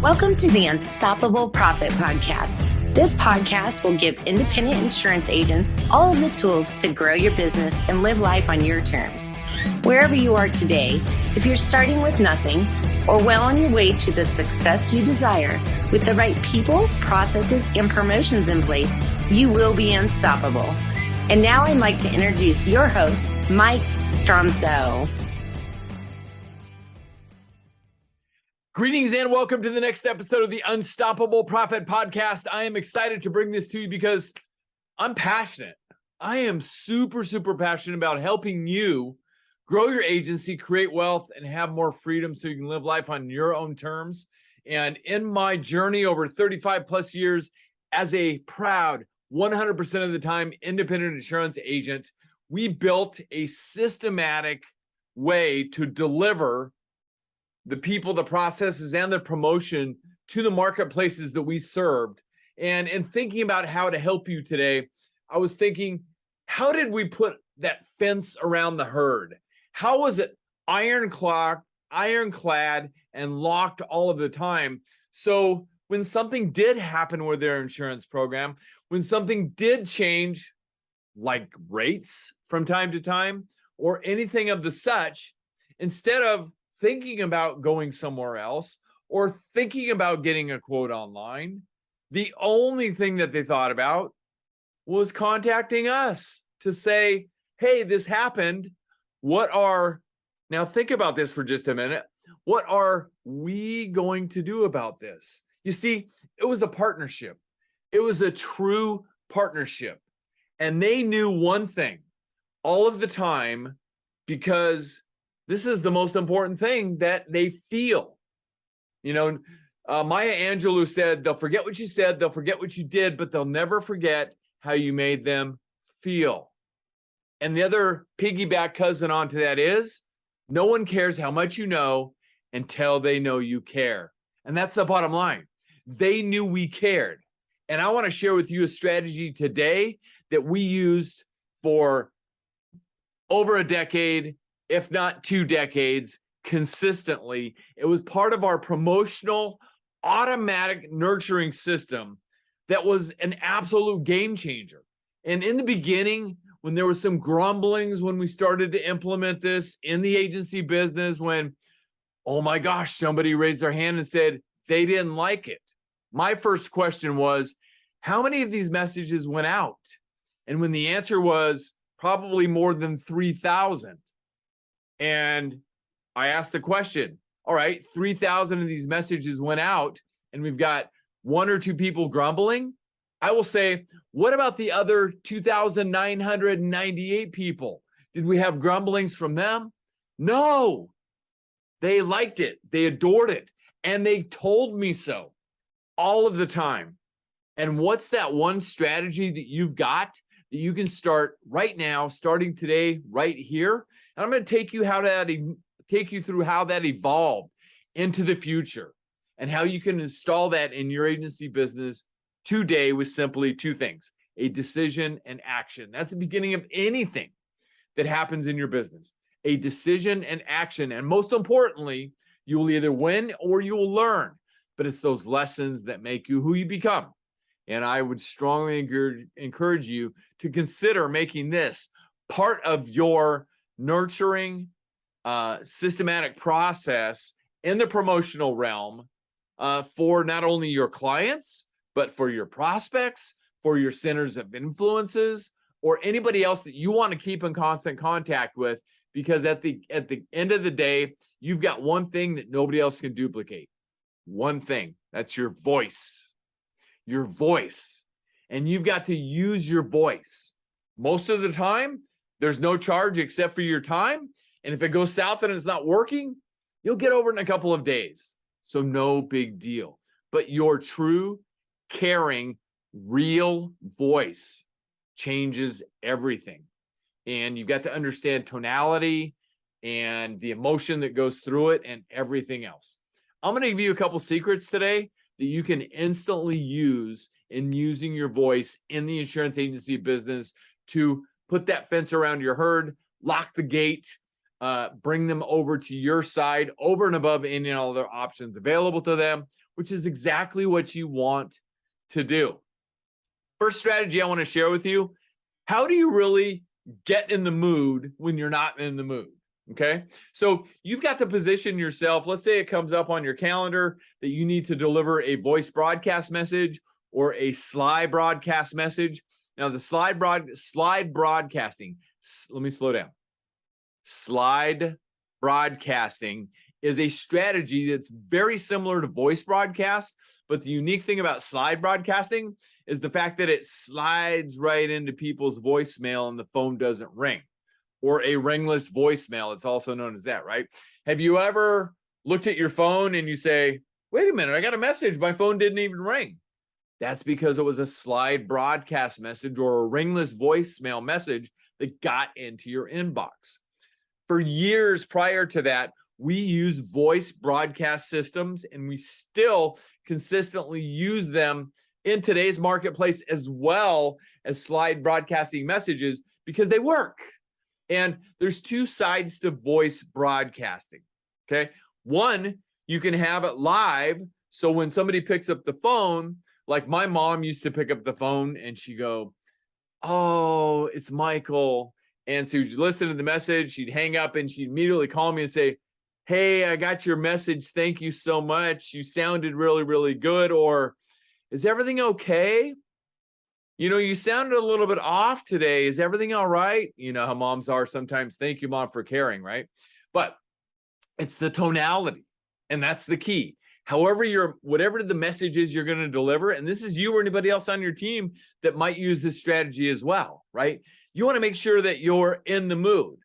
Welcome to the Unstoppable Profit Podcast. This podcast will give independent insurance agents all of the tools to grow your business and live life on your terms. Wherever you are today, if you're starting with nothing or well on your way to the success you desire, with the right people, processes, and promotions in place, you will be unstoppable. And now I'd like to introduce your host, Mike Stromsoe. Greetings and welcome to the next episode of the Unstoppable Profit Podcast. I am excited to bring this to you because I'm passionate. I am super passionate about helping you grow your agency, create wealth, and have more freedom so you can live life on your own terms. And in my journey over 35 plus years as a proud 100% of the time independent insurance agent, we built a systematic way to deliver the people, the processes, and the promotion to the marketplaces that we served. And in thinking about how to help you today, I was thinking, how did we put that fence around the herd? How was it ironclad and locked all of the time? So when something did happen with their insurance program, when something did change, like rates from time to time, or anything of the such, instead of thinking about going somewhere else or thinking about getting a quote online, the only thing that they thought about was contacting us to say, hey, this happened. Now think about this for just a minute. What are we going to do about this? You see, it was a partnership. It was a true partnership. And they knew one thing all of the time, because this is the most important thing that they feel. You know, Maya Angelou said, they'll forget what you said, they'll forget what you did, but they'll never forget how you made them feel. And the other piggyback cousin onto that is, no one cares how much you know until they know you care. And that's the bottom line. They knew we cared. And I want to share with you a strategy today that we used for over a decade, if not 2 decades, consistently. It was part of our promotional automatic nurturing system that was an absolute game changer. And in the beginning, when there was some grumblings when we started to implement this in the agency business, when, oh my gosh, somebody raised their hand and said they didn't like it. My first question was, how many of these messages went out? And when the answer was probably more than 3,000, and I asked the question, all right, 3,000 of these messages went out and we've got 1 or 2 people grumbling. I will say, what about the other 2,998 people? Did we have grumblings from them? No, they liked it. They adored it. And they told me so all of the time. And what's that one strategy that you've got that you can start right now, starting today, right here? And I'm going to take you through how that evolved into the future and how you can install that in your agency business today with simply 2 things: a decision and action. That's the beginning of anything that happens in your business. A decision and action. And most importantly, you will either win or you will learn. But it's those lessons that make you who you become. And I would strongly encourage you to consider making this part of your nurturing systematic process in the promotional realm for not only your clients, but for your prospects, for your centers of influences, or anybody else that you want to keep in constant contact with, because at the end of the day, you've got one thing that nobody else can duplicate. One thing. That's your voice. Your voice. And you've got to use your voice. Most of the time, there's no charge except for your time. And if it goes south and it's not working, you'll get over it in a couple of days. So no big deal. But your true, caring, real voice changes everything. And you've got to understand tonality and the emotion that goes through it and everything else. I'm going to give you a couple secrets today that you can instantly use in using your voice in the insurance agency business to put that fence around your herd, lock the gate, bring them over to your side over and above any other options available to them, which is exactly what you want to do. First strategy I want to share with you, how do you really get in the mood when you're not in the mood? Okay, so you've got to position yourself. Let's say it comes up on your calendar that you need to deliver a voice broadcast message or a slide broadcast message. Now, the slide broadcasting, let me slow down. Slide broadcasting is a strategy that's very similar to voice broadcast, but the unique thing about slide broadcasting is the fact that it slides right into people's voicemail and the phone doesn't ring. Or a ringless voicemail. It's also known as that, right? Have you ever looked at your phone and you say, wait a minute, I got a message. My phone didn't even ring. That's because it was a slide broadcast message or a ringless voicemail message that got into your inbox. For years prior to that, we use voice broadcast systems, and we still consistently use them in today's marketplace as well as slide broadcasting messages because they work. And there's two sides to voice broadcasting, okay? One, you can have it live. So when somebody picks up the phone, like my mom used to pick up the phone and she'd go, oh, it's Michael. And so she'd listen to the message, she'd hang up and she'd immediately call me and say, hey, I got your message. Thank you so much. You sounded really, really good. Or is everything okay? You know, you sounded a little bit off today. Is everything all right? You know how moms are sometimes. Thank you, Mom, for caring, right? But it's the tonality, and that's the key. However, whatever the message is you're going to deliver, and this is you or anybody else on your team that might use this strategy as well, right? You want to make sure that you're in the mood.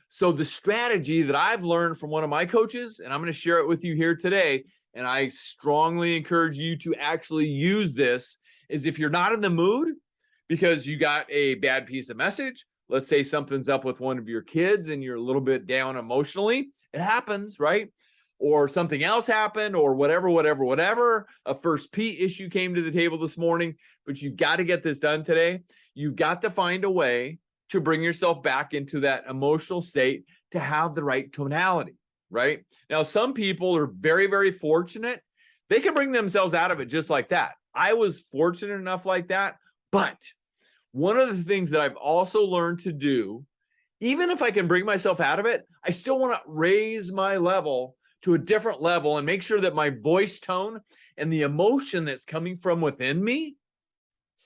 So the strategy that I've learned from one of my coaches, and I'm going to share it with you here today, and I strongly encourage you to actually use this, is if you're not in the mood because you got a bad piece of message, let's say something's up with one of your kids and you're a little bit down emotionally, it happens, right? Or something else happened or whatever. A first P issue came to the table this morning, but you got to get this done today. You've got to find a way to bring yourself back into that emotional state to have the right tonality, right? Now, some people are very, very fortunate. They can bring themselves out of it just like that. I was fortunate enough like that, but one of the things that I've also learned to do, even if I can bring myself out of it, I still want to raise my level to a different level and make sure that my voice tone and the emotion that's coming from within me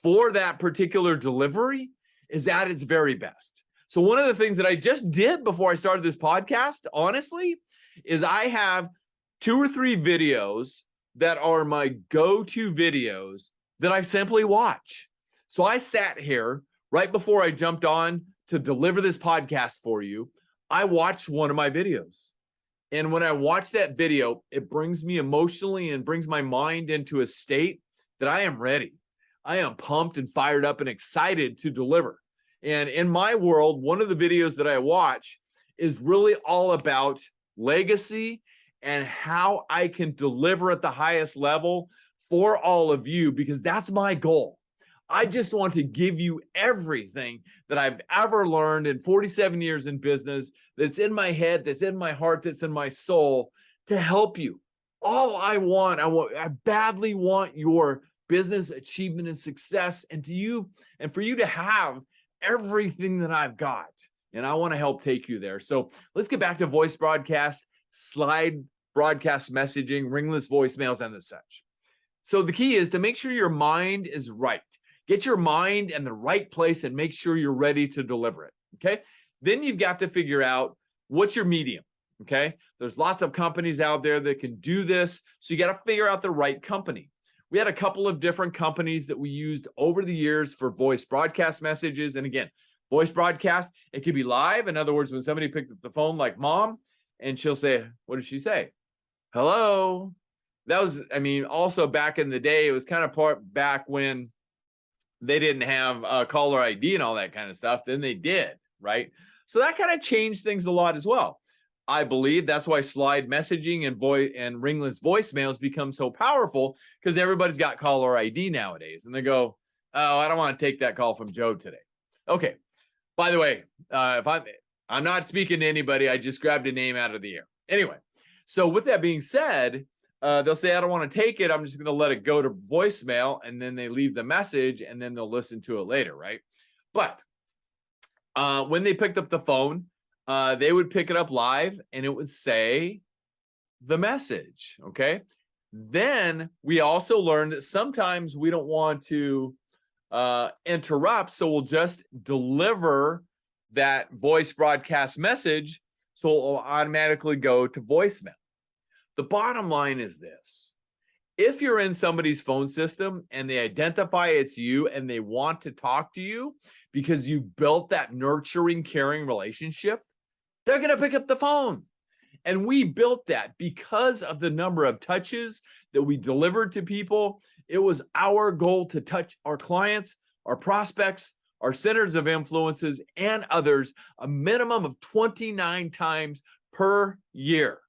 for that particular delivery is at its very best. So one of the things that I just did before I started this podcast, honestly, is I have 2 or 3 videos that are my go-to videos that I simply watch. So I sat here right before I jumped on to deliver this podcast for you. I watched one of my videos. And when I watch that video, it brings me emotionally and brings my mind into a state that I am ready. I am pumped and fired up and excited to deliver. And in my world, one of the videos that I watch is really all about legacy and how I can deliver at the highest level for all of you, because that's my goal. I just want to give you everything that I've ever learned in 47 years in business, that's in my head, that's in my heart, that's in my soul, to help you. All I badly want your business achievement and success, and for you to have everything that I've got. And I want to help take you there. So let's get back to voice broadcast, slide broadcast messaging, ringless voicemails, and the such. So the key is to make sure your mind is right. Get your mind in the right place and make sure you're ready to deliver it, okay? Then you've got to figure out what's your medium, okay? There's lots of companies out there that can do this, so you got to figure out the right company. We had a couple of different companies that we used over the years for voice broadcast messages. And again, voice broadcast, it could be live. In other words, when somebody picked up the phone like mom, and she'll say, what did she say? Hello. That was, also back in the day, it was kind of back when they didn't have caller ID and all that kind of stuff. Then they did, right? So that kind of changed things a lot as well. I believe that's why slide messaging and ringless voicemails become so powerful, because everybody's got caller ID nowadays. And they go, oh, I don't want to take that call from Joe today. Okay. By the way, if I'm not speaking to anybody, I just grabbed a name out of the air. Anyway, so with that being said, they'll say, I don't want to take it. I'm just going to let it go to voicemail. And then they leave the message and then they'll listen to it later, right? But when they picked up the phone, they would pick it up live and it would say the message, okay? Then we also learned that sometimes we don't want to interrupt, so we'll just deliver that voice broadcast message, so it'll automatically go to voicemail. The bottom line is this. If you're in somebody's phone system and they identify it's you and they want to talk to you because you built that nurturing, caring relationship, they're going to pick up the phone. And we built that because of the number of touches that we delivered to people. It was our goal to touch our clients, our prospects, our centers of influences, and others a minimum of 29 times per year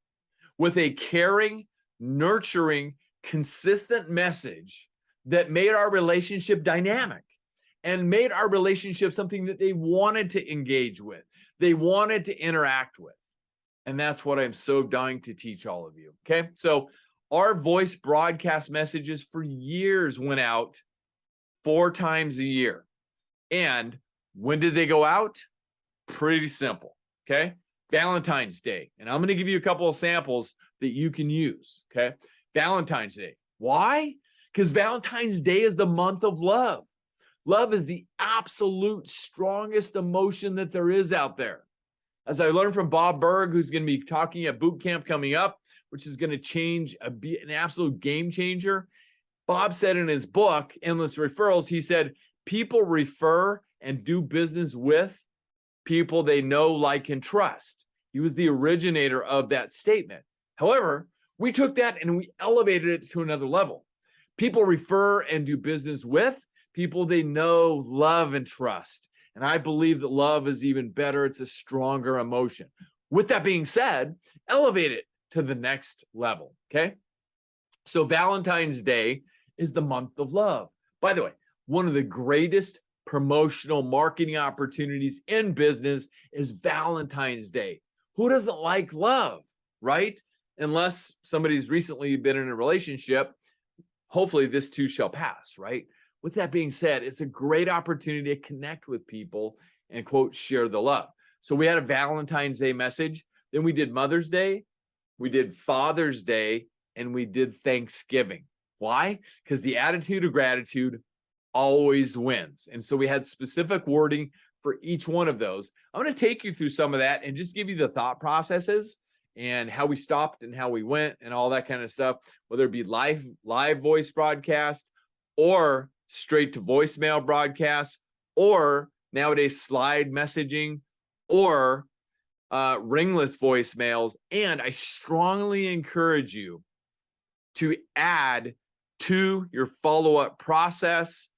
with a caring, nurturing, consistent message that made our relationship dynamic and made our relationship something that they wanted to engage with, they wanted to interact with. And that's what I'm so dying to teach all of you, okay? So our voice broadcast messages for years went out 4 times a year. And when did they go out? Pretty simple, okay? Valentine's Day. And I'm going to give you a couple of samples that you can use, okay? Valentine's Day. Why? Because Valentine's Day is the month of love. Love is the absolute strongest emotion that there is out there. As I learned from Bob Berg, who's going to be talking at boot camp coming up, which is going to change, be an absolute game changer. Bob said in his book, Endless Referrals, he said, people refer and do business with people they know, like, and trust. He was the originator of that statement. However, we took that and we elevated it to another level. People refer and do business with people they know, love, and trust. And I believe that love is even better. It's a stronger emotion. With that being said, elevate it to the next level, okay? So Valentine's Day is the month of love. By the way, one of the greatest promotional marketing opportunities in business is Valentine's Day. Who doesn't like love, right? Unless somebody's recently been in a relationship, hopefully this too shall pass, right? With that being said, it's a great opportunity to connect with people and, quote, share the love. So we had a Valentine's Day message. Then we did Mother's Day. We did Father's Day. And we did Thanksgiving. Why? Because the attitude of gratitude always wins. And so we had specific wording for each one of those. I'm going to take you through some of that and just give you the thought processes and how we stopped and how we went and all that kind of stuff, whether it be live voice broadcast or straight to voicemail broadcasts, or nowadays slide messaging, or ringless voicemails. And I strongly encourage you to add to your follow-up process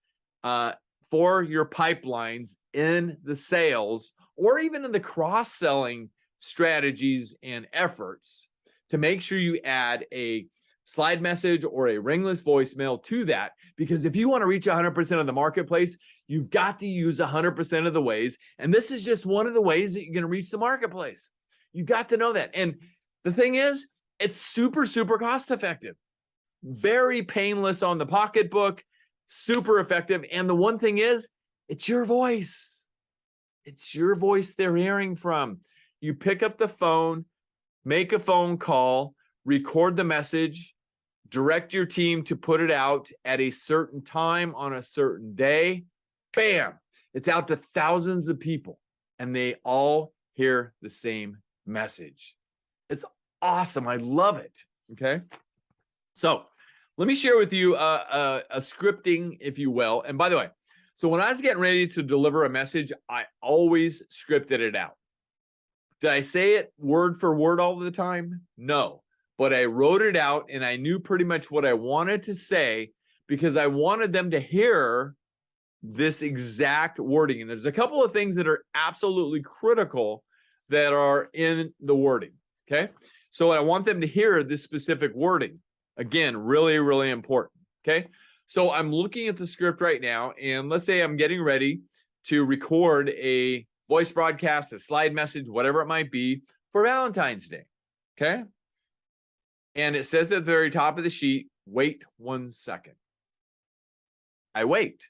for your pipelines in the sales, or even in the cross-selling strategies and efforts, to make sure you add a slide message or a ringless voicemail to that. Because if you want to reach 100% of the marketplace, you've got to use 100% of the ways. And this is just one of the ways that you're going to reach the marketplace. You've got to know that. And the thing is, it's super, super cost effective, very painless on the pocketbook, super effective. And the one thing is, it's your voice. It's your voice they're hearing from. You pick up the phone, make a phone call, record the message, direct your team to put it out at a certain time on a certain day. Bam! It's out to thousands of people, and they all hear the same message. It's awesome. I love it. Okay. So let me share with you a scripting, if you will. And by the way, so when I was getting ready to deliver a message, I always scripted it out. Did I say it word for word all the time? No. But I wrote it out and I knew pretty much what I wanted to say because I wanted them to hear this exact wording. And there's a couple of things that are absolutely critical that are in the wording, okay? So I want them to hear this specific wording. Again, really, really important, okay? So I'm looking at the script right now, and let's say I'm getting ready to record a voice broadcast, a slide message, whatever it might be, for Valentine's Day, okay? And it says at the very top of the sheet, wait 1 second. I wait.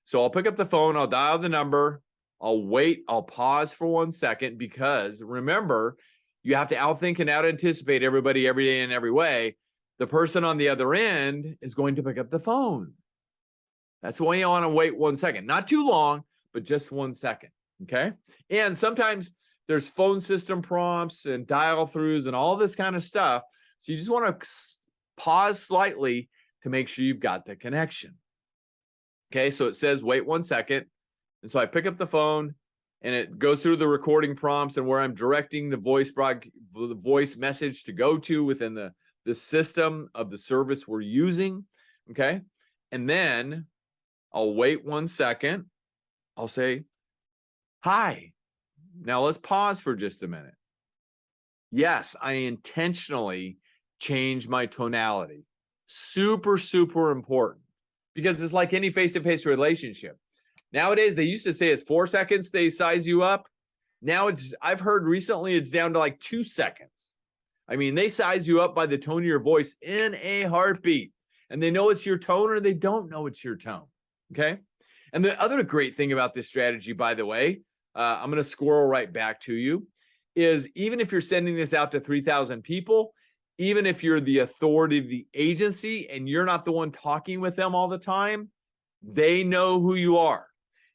So I'll pick up the phone, I'll dial the number, I'll wait, I'll pause for 1 second, because remember, you have to outthink and out-anticipate everybody every day in every way. The person on the other end is going to pick up the phone. That's why you want to wait 1 second. Not too long, but just 1 second, okay? And sometimes there's phone system prompts and dial-throughs and all this kind of stuff. So you just want to pause slightly to make sure you've got the connection. Okay, so it says wait 1 second. And so I pick up the phone and it goes through the recording prompts and where I'm directing the voice message to go to within the system of the service we're using. Okay, and then I'll wait 1 second. I'll say, hi. Now let's pause for just a minute. Yes, I intentionally change my tonality. Super, super important, because it's like any face-to-face relationship. Nowadays, they used to say it's 4 seconds they size you up. Now I've heard recently it's down to like 2 seconds. I mean, they size you up by the tone of your voice in a heartbeat. And they know it's your tone or they don't know it's your tone. Okay. And the other great thing about this strategy, by the way, I'm going to squirrel right back to you, is even if you're sending this out to 3,000 people, even if you're the authority of the agency and you're not the one talking with them all the time, they know who you are.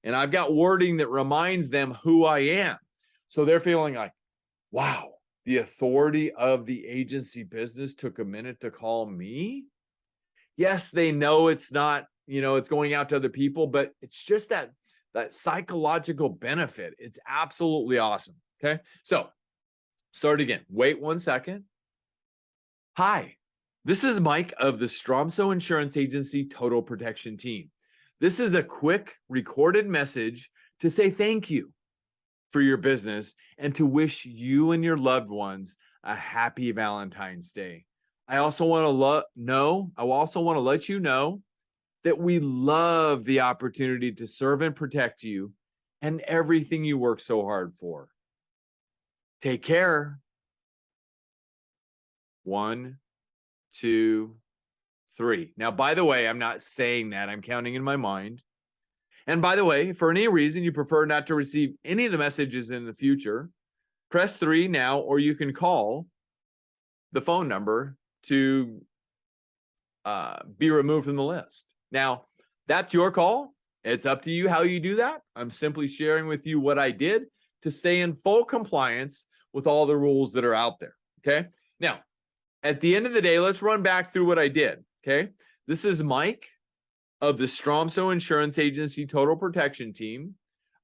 And I've got wording that reminds them who I am. So they're feeling like, wow, the authority of the agency business took a minute to call me. Yes, they know it's not, it's going out to other people, but it's just that psychological benefit. It's absolutely awesome. Okay. So start again. Wait 1 second. Hi, this is Mike of the Stromsoe Insurance Agency Total Protection Team. This is a quick recorded message to say thank you for your business and to wish you and your loved ones a happy Valentine's Day. I also want to let you know that we love the opportunity to serve and protect you and everything you work so hard for. Take care. 1, 2, 3. Now, by the way, I'm not saying that. I'm counting in my mind. And by the way, for any reason you prefer not to receive any of the messages in the future, press 3 now, or you can call the phone number to be removed from the list. Now, that's your call. It's up to you how you do that. I'm simply sharing with you what I did to stay in full compliance with all the rules that are out there. Okay. Now, at the end of the day, let's run back through what I did. Okay. This is Mike of the Stromsoe Insurance Agency Total Protection Team.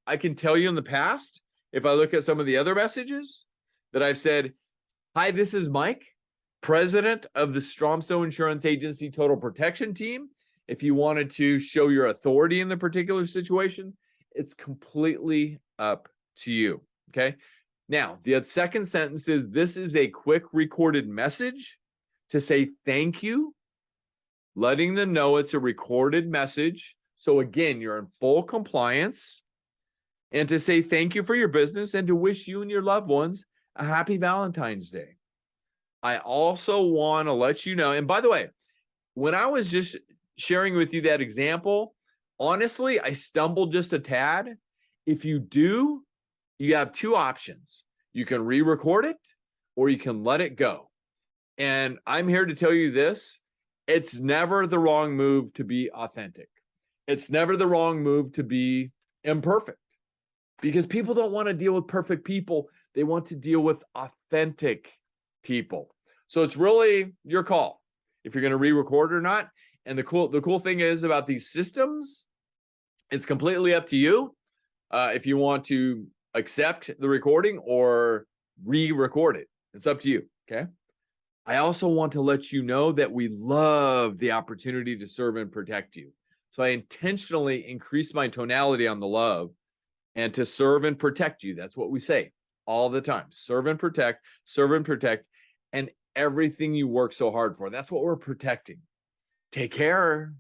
I can tell you in the past, if I look at some of the other messages that I've said, hi, this is Mike, president of the Stromsoe Insurance Agency Total Protection Team. If you wanted to show your authority in the particular situation, it's completely up to you. Okay. Now, the second sentence is, this is a quick recorded message to say thank you, letting them know it's a recorded message. So again, you're in full compliance, and to say thank you for your business and to wish you and your loved ones a happy Valentine's Day. I also want to let you know, and by the way, when I was just sharing with you that example, honestly, I stumbled just a tad. If you do, you have 2 options. You can re-record it or you can let it go. And I'm here to tell you this. It's never the wrong move to be authentic. It's never the wrong move to be imperfect, because people don't want to deal with perfect people. They want to deal with authentic people. So it's really your call if you're going to re-record or not. And the cool thing is about these systems, it's completely up to you if you want to accept the recording or re-record it. It's up to you. Okay. I also want to let you know that we love the opportunity to serve and protect you. So I intentionally increase my tonality on the love and to serve and protect you. That's what we say all the time. Serve and protect, and everything you work so hard for. That's what we're protecting. Take care.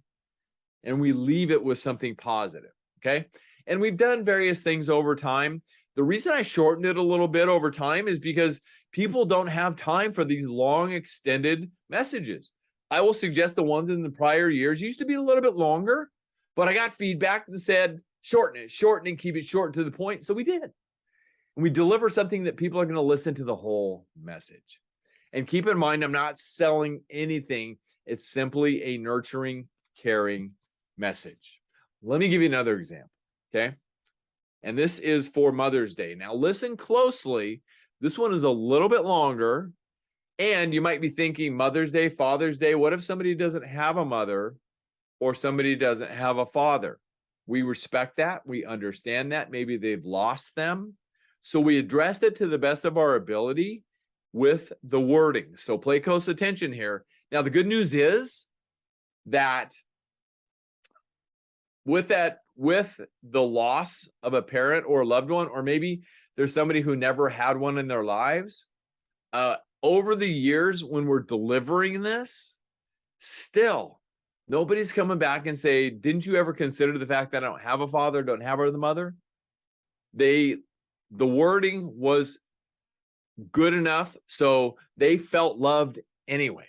And we leave it with something positive. Okay. And we've done various things over time The reason I shortened it a little bit over time is because people don't have time for these long extended messages. I will suggest the ones in the prior years used to be a little bit longer, but I got feedback that said, shorten and keep it short to the point. So we did. And we deliver something that people are going to listen to the whole message. And keep in mind, I'm not selling anything. It's simply a nurturing, caring message. Let me give you another example, okay? And this is for Mother's Day. Now, listen closely. This one is a little bit longer. And you might be thinking, Mother's Day, Father's Day, what if somebody doesn't have a mother or somebody doesn't have a father? We respect that. We understand that. Maybe they've lost them. So we addressed it to the best of our ability with the wording. So pay close attention here. Now, the good news is that with the loss of a parent or a loved one, or maybe there's somebody who never had one in their lives, over the years when we're delivering this, still nobody's coming back and say, didn't you ever consider the fact that I don't have a father, don't have a mother? The wording was good enough, so they felt loved anyway.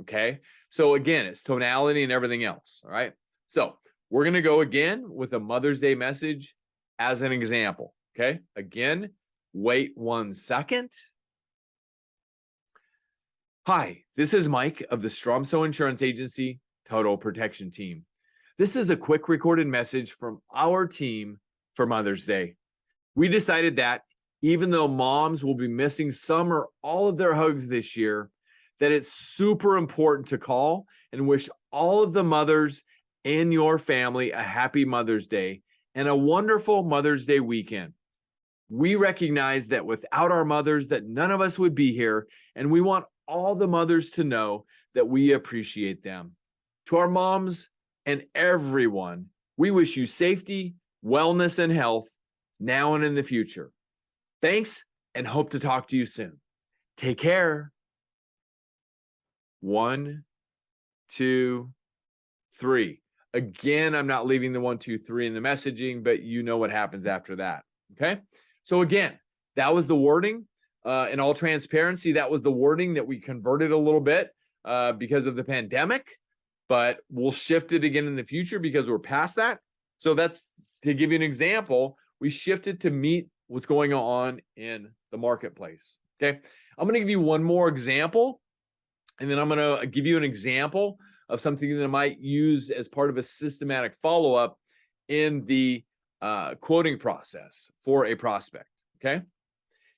Okay. So again, it's tonality and everything else. All right. So we're going to go again with a Mother's Day message as an example. Okay. Again, wait 1 second. Hi, this is Mike of the Stromsoe Insurance Agency Total Protection Team. This is a quick recorded message from our team for Mother's Day. We decided that even though moms will be missing some or all of their hugs this year, that it's super important to call and wish all of the mothers in your family a happy Mother's Day and a wonderful Mother's Day weekend. We recognize that without our mothers, that none of us would be here, and we want all the mothers to know that we appreciate them. To our moms and everyone, we wish you safety, wellness, and health now and in the future. Thanks, and hope to talk to you soon. Take care. 1, 2, 3. Again, I'm not leaving the 1, 2, 3 in the messaging, but you know what happens after that. Okay. So again, that was the wording. In all transparency, that was the wording that we converted a little bit because of the pandemic, but we'll shift it again in the future because we're past that. So that's, to give you an example, we shifted to meet what's going on in the marketplace. Okay. I'm going to give you one more example, and then I'm going to give you an example of something that I might use as part of a systematic follow-up in the quoting process for a prospect. Okay.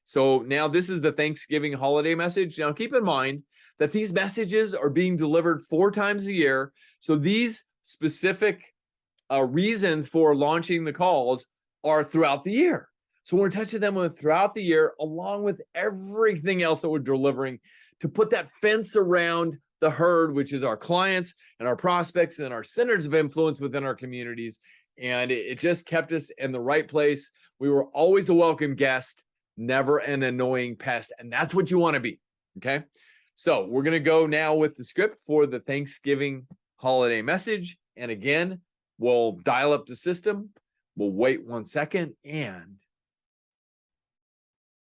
So now this is the Thanksgiving holiday message. Now keep in mind that these messages are being delivered 4 times a year. So these specific reasons for launching the calls are throughout the year. So we're touching them with throughout the year, along with everything else that we're delivering to put that fence around the herd, which is our clients and our prospects and our centers of influence within our communities. And it just kept us in the right place. We were always a welcome guest, never an annoying pest. And that's what you want to be. Okay. So we're going to go now with the script for the Thanksgiving holiday message. And again, we'll dial up the system. We'll wait 1 second. And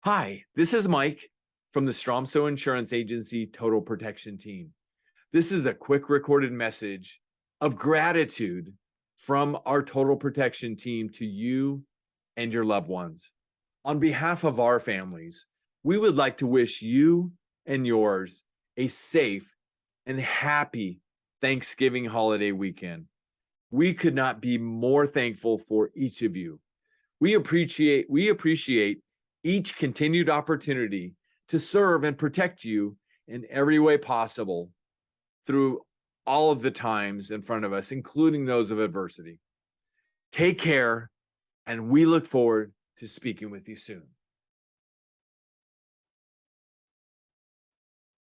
hi, this is Mike from the Stromsoe Insurance Agency Total Protection Team. This is a quick recorded message of gratitude from our Total Protection Team to you and your loved ones. On behalf of our families, we would like to wish you and yours a safe and happy Thanksgiving holiday weekend. We could not be more thankful for each of you. We appreciate each continued opportunity to serve and protect you in every way possible through all of the times in front of us, including those of adversity. Take care, and we look forward to speaking with you soon.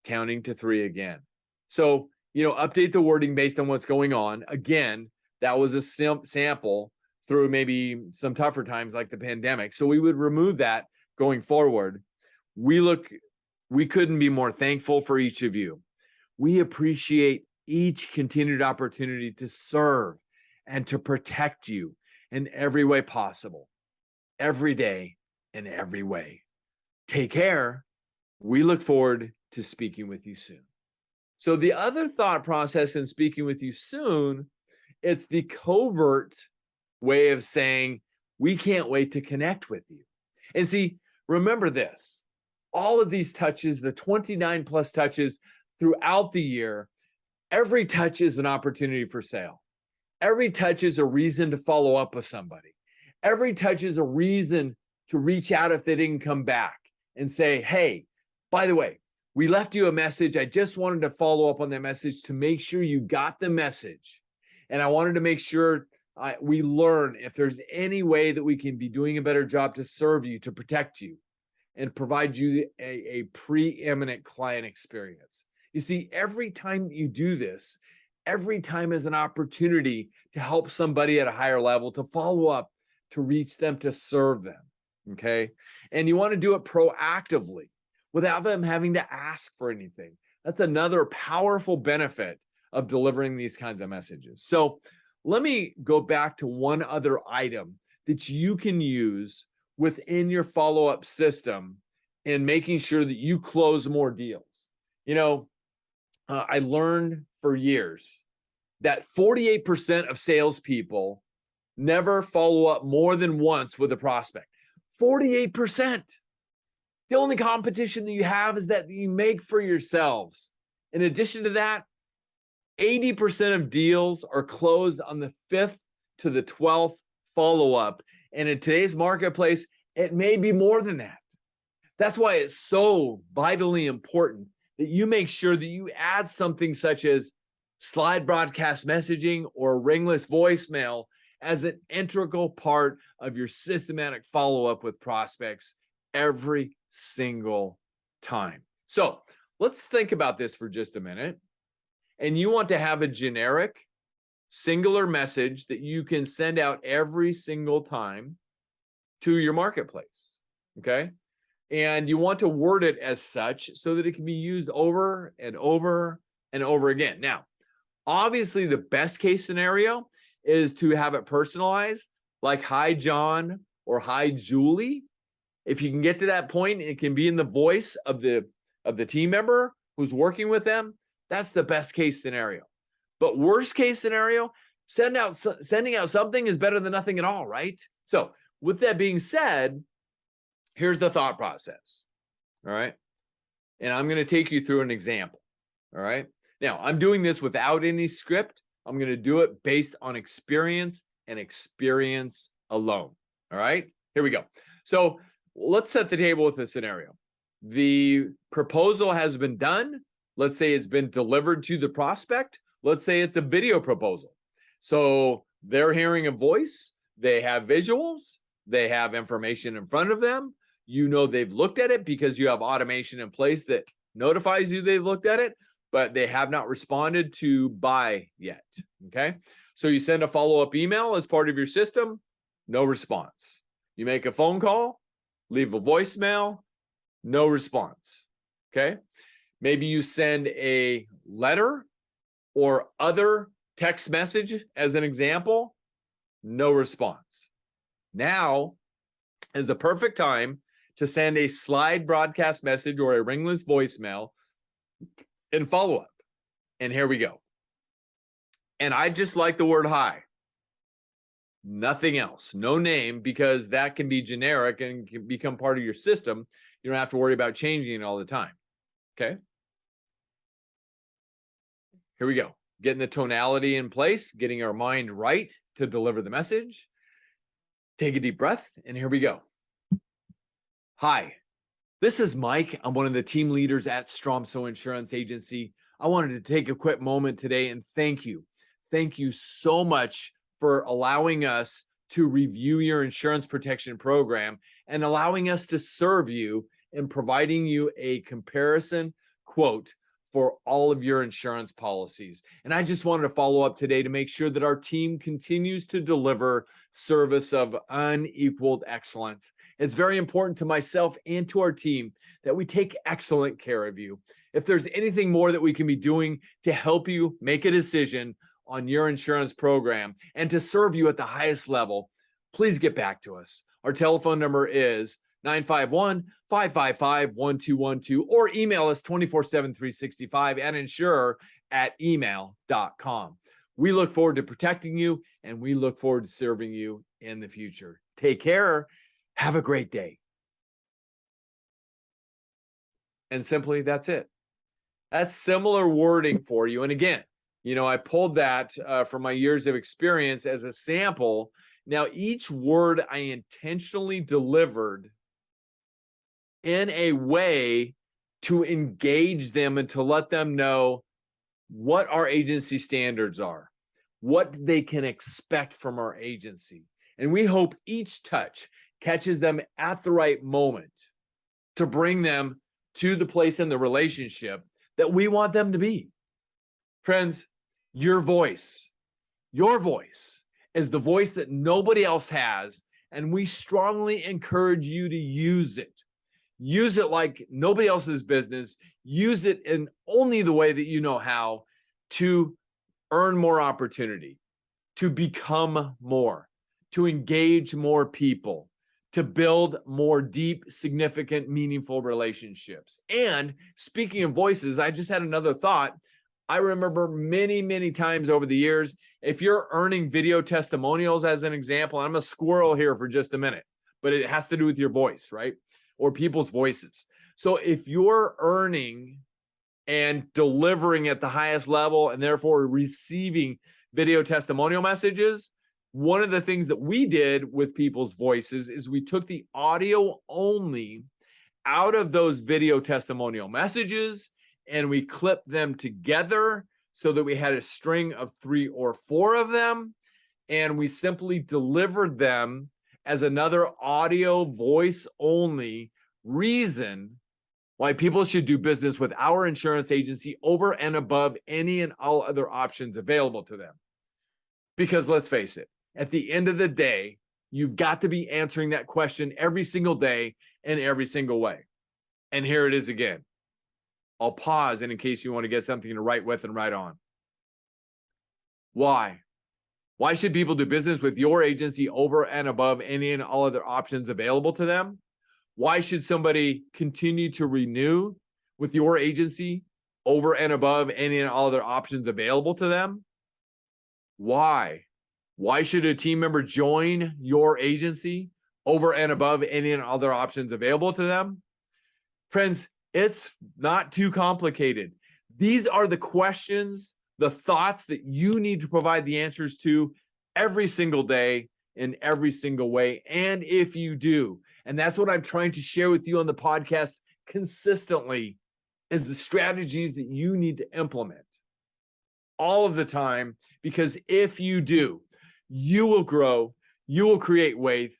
Counting to 3 again. So, update the wording based on what's going on. Again, that was a sample through maybe some tougher times like the pandemic. So we would remove that going forward. We couldn't be more thankful for each of you. We appreciate each continued opportunity to serve and to protect you in every way possible, every day in every way. Take care. We look forward to speaking with you soon. So the other thought process in speaking with you soon, it's the covert way of saying, we can't wait to connect with you. And see, remember this, all of these touches, the 29 plus touches throughout the year, every touch is an opportunity for sale. Every touch is a reason to follow up with somebody. Every touch is a reason to reach out if they didn't come back and say, hey, by the way, we left you a message. I just wanted to follow up on that message to make sure you got the message. And I wanted to make sure we learn if there's any way that we can be doing a better job to serve you, to protect you, and provide you a preeminent client experience. You see, every time you do this, every time is an opportunity to help somebody at a higher level, to follow up, to reach them, to serve them, okay? And you want to do it proactively without them having to ask for anything. That's another powerful benefit of delivering these kinds of messages. So let me go back to one other item that you can use within your follow-up system in making sure that you close more deals. You know, I learned for years that 48% of salespeople never follow up more than once with a prospect. 48%. The only competition that you have is that you make for yourselves. In addition to that, 80% of deals are closed on the 5th to the 12th follow-up. And in today's marketplace, it may be more than that. That's why it's so vitally important that you make sure that you add something such as slide broadcast messaging or ringless voicemail as an integral part of your systematic follow-up with prospects every single time. So let's think about this for just a minute. And you want to have a generic, singular message that you can send out every single time to your marketplace, okay? And you want to word it as such so that it can be used over and over and over again. Now, obviously, the best case scenario is to have it personalized, like hi, John, or hi, Julie. If you can get to that point, it can be in the voice of the team member who's working with them. That's the best case scenario. But worst case scenario, sending out something is better than nothing at all, right? So with that being said, here's the thought process, all right? And I'm going to take you through an example, all right? Now, I'm doing this without any script. I'm going to do it based on experience and experience alone, all right? Here we go. So let's set the table with a scenario. The proposal has been done. Let's say it's been delivered to the prospect. Let's say it's a video proposal. So they're hearing a voice, they have visuals, they have information in front of them. You know they've looked at it because you have automation in place that notifies you they've looked at it, but they have not responded to buy yet, okay? So you send a follow-up email as part of your system, no response. You make a phone call, leave a voicemail, no response, okay? Maybe you send a letter or other text message as an example, no response. Now is the perfect time to send a slide broadcast message or a ringless voicemail and follow up. And here we go. And I just like the word hi. Nothing else, no name, because that can be generic and can become part of your system. You don't have to worry about changing it all the time. Okay. Here we go. Getting the tonality in place, getting our mind right to deliver the message. Take a deep breath, and here we go. Hi, this is Mike. I'm one of the team leaders at Stromsoe Insurance Agency. I wanted to take a quick moment today and thank you. Thank you so much for allowing us to review your insurance protection program and allowing us to serve you in providing you a comparison quote for all of your insurance policies. And I just wanted to follow up today to make sure that our team continues to deliver service of unequaled excellence. It's very important to myself and to our team that we take excellent care of you. If there's anything more that we can be doing to help you make a decision on your insurance program and to serve you at the highest level, please get back to us. Our telephone number is 951-555-1212, or email us 24/7, 365 at insurer@email.com. We look forward to protecting you, and we look forward to serving you in the future. Take care. Have a great day. And simply, that's it. That's similar wording for you. And again, I pulled that from my years of experience as a sample. Now, each word I intentionally delivered in a way to engage them and to let them know what our agency standards are, what they can expect from our agency. And we hope each touch catches them at the right moment to bring them to the place in the relationship that we want them to be. Friends, your voice is the voice that nobody else has, and we strongly encourage you to use it. Use it like nobody else's business. Use it in only the way that you know how to earn more opportunity, to become more, to engage more people, to build more deep, significant, meaningful relationships. And speaking of voices, I just had another thought. I remember many, many times over the years, if you're earning video testimonials as an example, I'm a squirrel here for just a minute, but it has to do with your voice, right? Or people's voices. So if you're earning and delivering at the highest level and therefore receiving video testimonial messages, one of the things that we did with people's voices is we took the audio only out of those video testimonial messages and we clipped them together so that we had a string of 3 or 4 of them, and we simply delivered them as another audio voice only reason why people should do business with our insurance agency over and above any and all other options available to them. Because let's face it, at the end of the day, you've got to be answering that question every single day in every single way. And here it is again. I'll pause in case you want to get something to write with and write on. Why? Why should people do business with your agency over and above any and all other options available to them? Why should somebody continue to renew with your agency over and above any and all other options available to them? Why? Why should a team member join your agency over and above any and other options available to them? Friends, it's not too complicated. These are the questions, the thoughts that you need to provide the answers to every single day in every single way. And if you do, and that's what I'm trying to share with you on the podcast consistently, is the strategies that you need to implement all of the time, because if you do, you will grow, you will create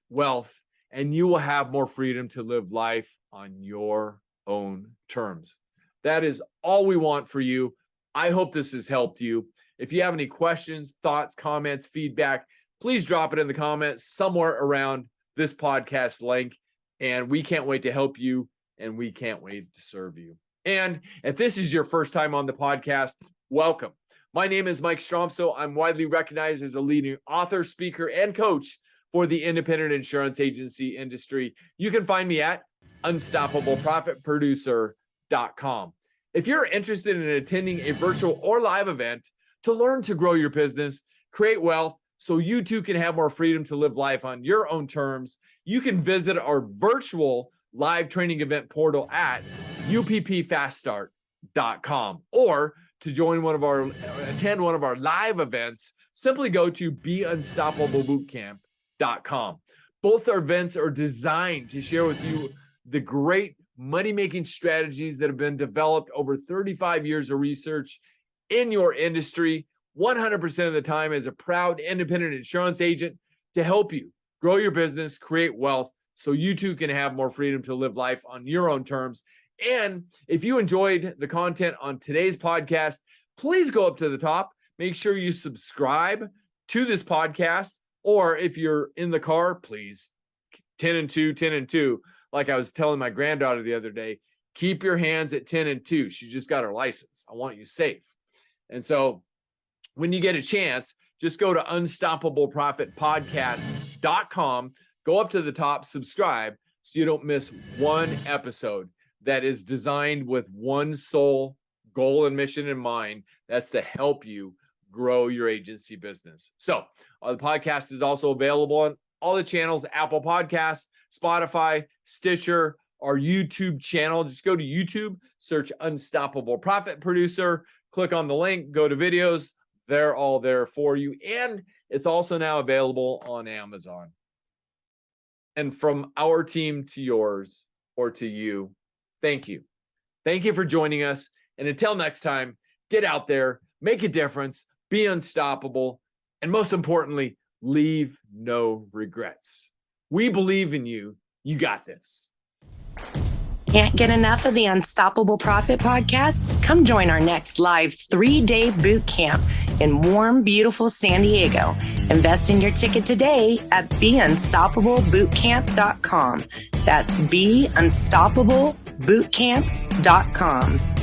wealth, and you will have more freedom to live life on your own terms. That is all we want for you. I hope this has helped you. If you have any questions, thoughts, comments, feedback, please drop it in the comments somewhere around this podcast link. And we can't wait to help you, and we can't wait to serve you. And if this is your first time on the podcast, welcome. My name is Mike Stromsoe. I'm widely recognized as a leading author, speaker, and coach for the independent insurance agency industry. You can find me at unstoppableprofitproducer.com. If you're interested in attending a virtual or live event to learn to grow your business, create wealth, so you too can have more freedom to live life on your own terms, you can visit our virtual live training event portal at uppfaststart.com. Or to attend one of our live events, simply go to beunstoppablebootcamp.com. Both our events are designed to share with you the great money-making strategies that have been developed over 35 years of research in your industry, 100% of the time as a proud independent insurance agent, to help you grow your business, create wealth, so you too can have more freedom to live life on your own terms. And if you enjoyed the content on today's podcast, please go up to the top, make sure you subscribe to this podcast, or if you're in the car, please 10 and 2. Like I was telling my granddaughter the other day, keep your hands at 10 and 2. She just got her license. I want you safe. And so when you get a chance, just go to unstoppableprofitpodcast.com, go up to the top, subscribe, so you don't miss one episode that is designed with one sole goal and mission in mind. That's to help you grow your agency business. So the podcast is also available on all the channels: Apple Podcasts, Spotify, Stitcher, our YouTube channel. Just go to YouTube, search Unstoppable Profit Producer, click on the link, go to videos. They're all there for you. And it's also now available on Amazon. And from our team to yours, or to you, thank you. Thank you for joining us. And until next time, get out there, make a difference, be unstoppable, and most importantly, leave no regrets. We believe in you. You got this. Can't get enough of the Unstoppable Profit podcast? Come join our next live 3-day boot camp in warm, beautiful San Diego. Invest in your ticket today at beunstoppablebootcamp.com. That's beunstoppablebootcamp.com.